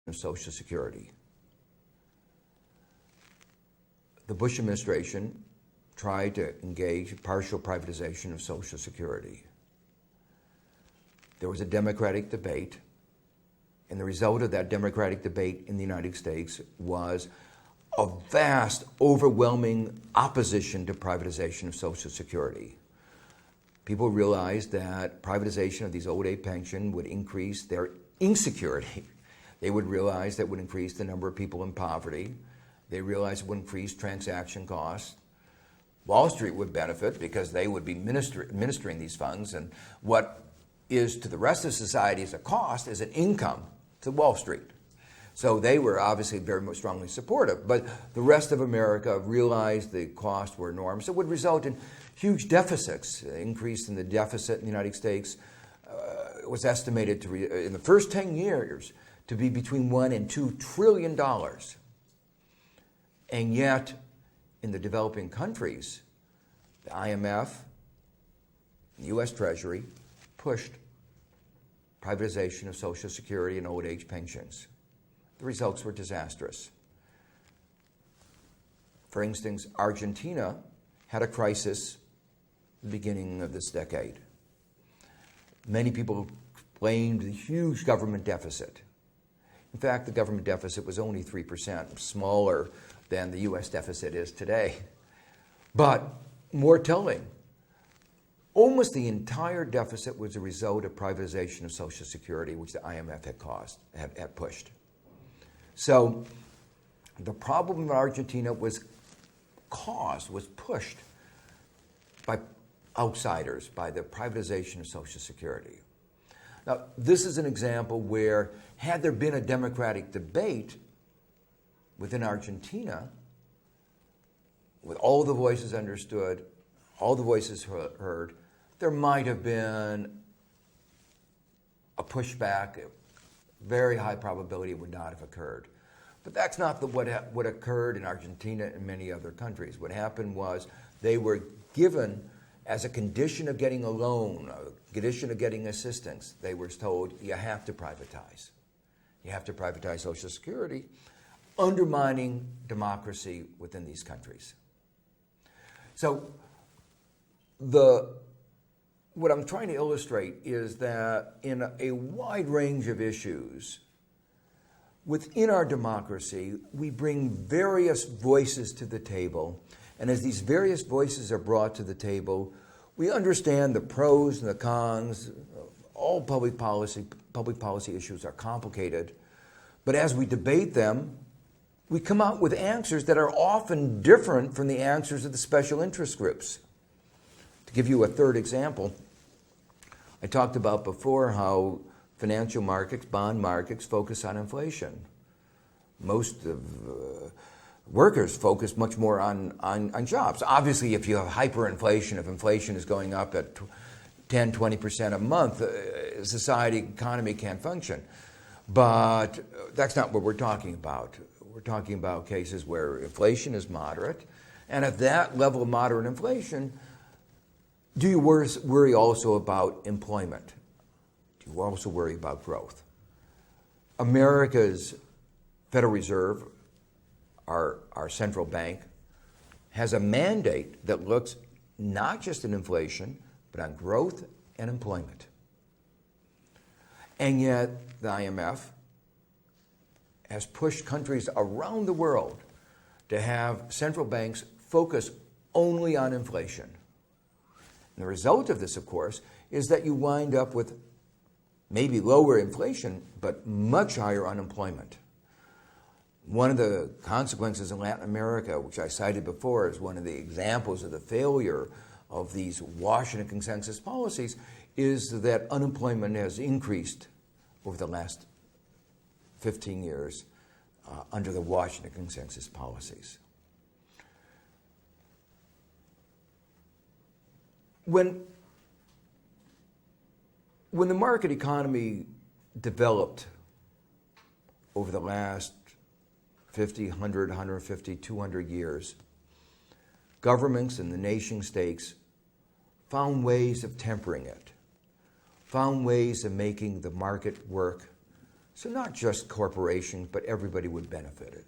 of Social Security. The Bush administration tried to engage partial privatization of Social Security. There was a Democratic debate, and the result of that Democratic debate in the United States was a vast, overwhelming opposition to privatization of Social Security. People realized that privatization of these old age pensions would increase their insecurity. They would realize that it would increase the number of people in poverty. They realized it would increase transaction costs. Wall Street would benefit because they would be administering these funds, and what is to the rest of society as a cost is an income to Wall Street. So they were obviously very much strongly supportive, but the rest of America realized the costs were enormous. It would result in huge deficits. The increase in the deficit in the United States was estimated to, in the first 10 years, to be between $1 and $2 trillion. And yet, in the developing countries, the IMF, the U.S. Treasury, pushed privatization of Social Security and old age pensions. The results were disastrous. For instance, Argentina had a crisis at the beginning of this decade. Many people blamed the huge government deficit. In fact, the government deficit was only 3%, smaller than the U.S. deficit is today. But more telling, almost the entire deficit was a result of privatization of Social Security, which the IMF had pushed. So the problem in Argentina was pushed by outsiders, by the privatization of Social Security. Now, this is an example where, had there been a democratic debate within Argentina, with all the voices understood, all the voices heard, there might have been a pushback. Very high probability it would not have occurred. But that's not what occurred in Argentina and many other countries. What happened was they were given, as a condition of getting a loan, a condition of getting assistance, they were told, you have to privatize. You have to privatize Social Security, undermining democracy within these countries. So what I'm trying to illustrate is that in a wide range of issues, within our democracy, we bring various voices to the table. And as these various voices are brought to the table, we understand the pros and the cons. All public policy issues are complicated. But as we debate them, we come out with answers that are often different from the answers of the special interest groups. To give you a third example, I talked about before how financial markets, bond markets, focus on inflation. Most of workers focus much more on jobs. Obviously, if you have hyperinflation, if inflation is going up at 10, 20% a month, society, economy can't function. But that's not what we're talking about. We're talking about cases where inflation is moderate, and at that level of moderate inflation, do you worry also about employment? Do you also worry about growth? America's Federal Reserve, our central bank, has a mandate that looks not just at inflation, but on growth and employment. And yet, the IMF has pushed countries around the world to have central banks focus only on inflation. And the result of this, of course, is that you wind up with maybe lower inflation, but much higher unemployment. One of the consequences in Latin America, which I cited before as one of the examples of the failure of these Washington consensus policies, is that unemployment has increased over the last 15 years under the Washington consensus policies. When the market economy developed over the last 50, 100, 150, 200 years, governments and the nation states found ways of tempering it, found ways of making the market work So not just corporations, but everybody would benefit it.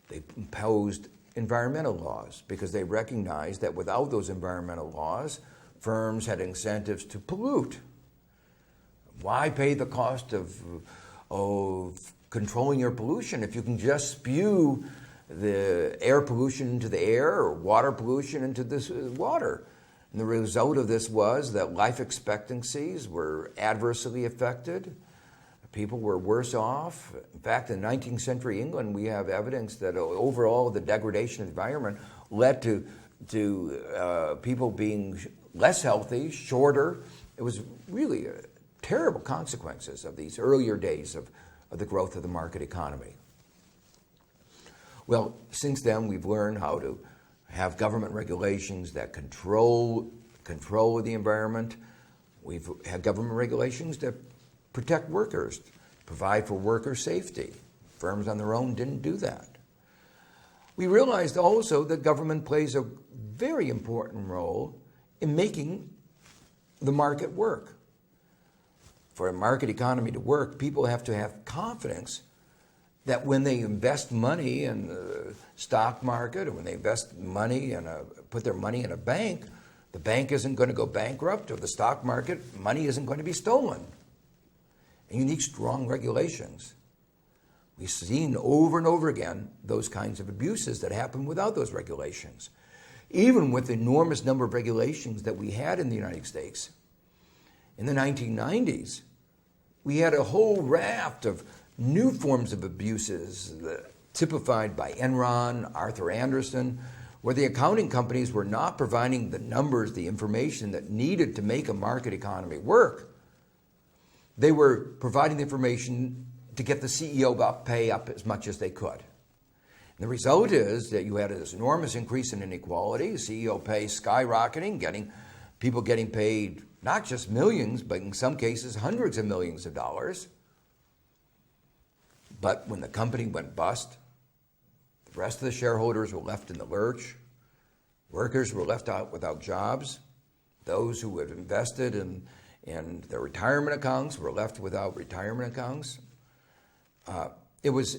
They imposed environmental laws because they recognized that without those environmental laws, firms had incentives to pollute. Why pay the cost of controlling your pollution if you can just spew the air pollution into the air or water pollution into this water? And the result of this was that life expectancies were adversely affected. People were worse off. In fact, in 19th century England, we have evidence that overall the degradation of the environment led to people being less healthy, shorter. It was really terrible consequences of these earlier days of the growth of the market economy. Well, since then, we've learned how to have government regulations that control the environment. We've had government regulations that protect workers, provide for worker safety. Firms on their own didn't do that. We realized also that government plays a very important role in making the market work. For a market economy to work, people have to have confidence that when they invest money in the stock market or when they invest money put their money in a bank, the bank isn't going to go bankrupt, or the stock market money isn't going to be stolen. And you need strong regulations. We've seen over and over again those kinds of abuses that happen without those regulations. Even with the enormous number of regulations that we had in the United States. In the 1990s, we had a whole raft of new forms of abuses typified by Enron, Arthur Andersen, where the accounting companies were not providing the numbers, the information that needed to make a market economy work. They were providing the information to get the CEO pay up as much as they could. And the result is that you had this enormous increase in inequality, CEO pay skyrocketing, people getting paid not just millions, but in some cases hundreds of millions of dollars. But when the company went bust, the rest of the shareholders were left in the lurch. Workers were left out without jobs. Those who had invested in their retirement accounts were left without retirement accounts. It was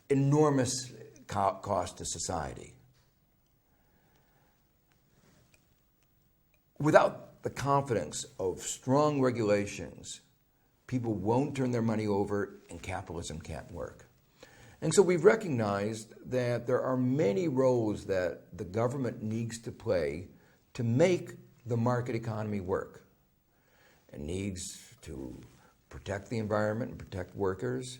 enormous cost to society. Without the confidence of strong regulations, people won't turn their money over and capitalism can't work. And so we've recognized that there are many roles that the government needs to play to make the market economy work. It needs to protect the environment and protect workers.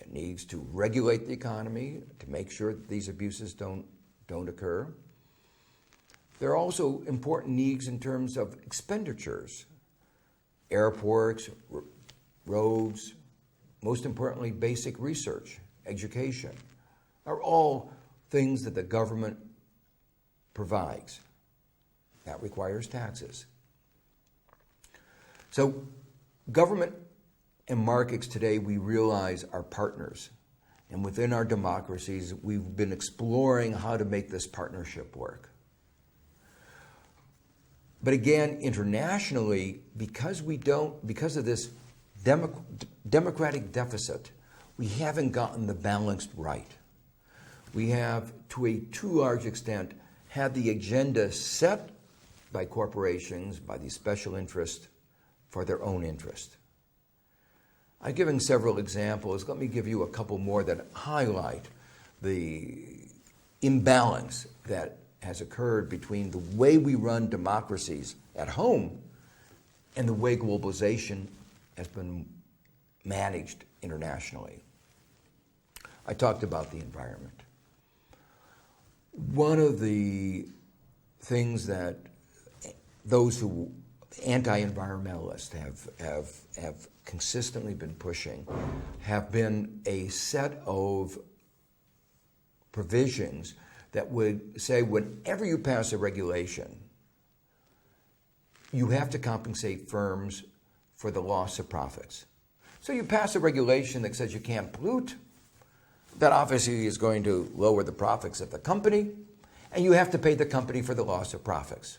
It needs to regulate the economy to make sure that these abuses don't occur. There are also important needs in terms of expenditures. Airports, roads, most importantly, basic research, education, are all things that the government provides. That requires taxes. So government and markets today, we realize, are partners. And within our democracies, we've been exploring how to make this partnership work. But again, internationally, because of this democratic deficit, we haven't gotten the balance right. We have, to a too large extent, had the agenda set by corporations, by these special interests, for their own interest. I've given several examples. Let me give you a couple more that highlight the imbalance that has occurred between the way we run democracies at home and the way globalization has been managed internationally. I talked about the environment. One of the things that those who anti-environmentalists have consistently been pushing have been a set of provisions that would say whenever you pass a regulation, you have to compensate firms for the loss of profits. So you pass a regulation that says you can't pollute, that obviously is going to lower the profits of the company, and you have to pay the company for the loss of profits.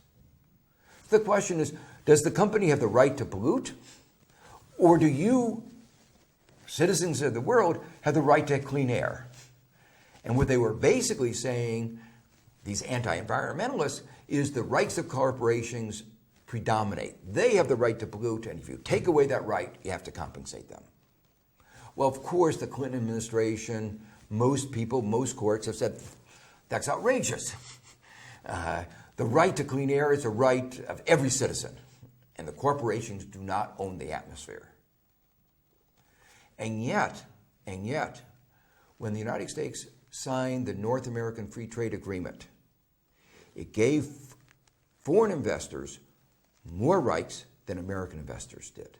The question is, does the company have the right to pollute, or do you citizens of the world have the right to clean air. And what they were basically saying, these anti-environmentalists, is the rights of corporations predominate. They have the right to pollute, and if you take away that right, you have to compensate them. Well, of course, the Clinton administration, most people, most courts have said, that's outrageous. The right to clean air is a right of every citizen, and the corporations do not own the atmosphere. And yet, when the United States signed the North American Free Trade Agreement, it gave foreign investors more rights than American investors did.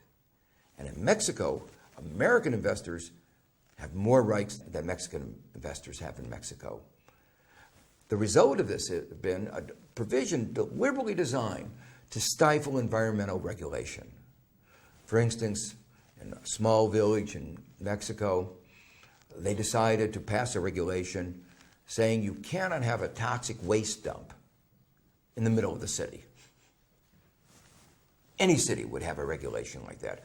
And in Mexico, American investors have more rights than Mexican investors have in Mexico. The result of this has been a provision deliberately designed to stifle environmental regulation. For instance, in a small village in Mexico, they decided to pass a regulation saying you cannot have a toxic waste dump in the middle of the city. Any city would have a regulation like that.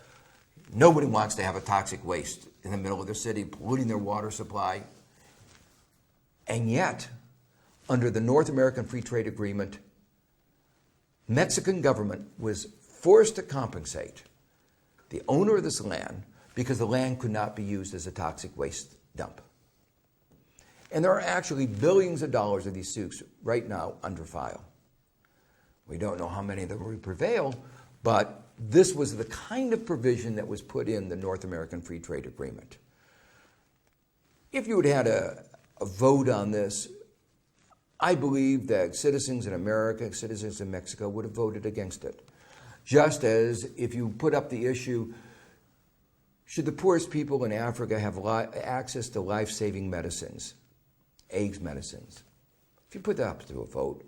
Nobody wants to have a toxic waste in the middle of their city, polluting their water supply. And yet, under the North American Free Trade Agreement, Mexican government was forced to compensate the owner of this land because the land could not be used as a toxic waste dump. And there are actually billions of dollars of these suits right now under file. We don't know how many of them will prevail, but this was the kind of provision that was put in the North American Free Trade Agreement. If you had a vote on this, I believe that citizens in America, citizens in Mexico would have voted against it. Just as if you put up the issue, should the poorest people in Africa have access to life-saving medicines, AIDS medicines? If you put that up to a vote,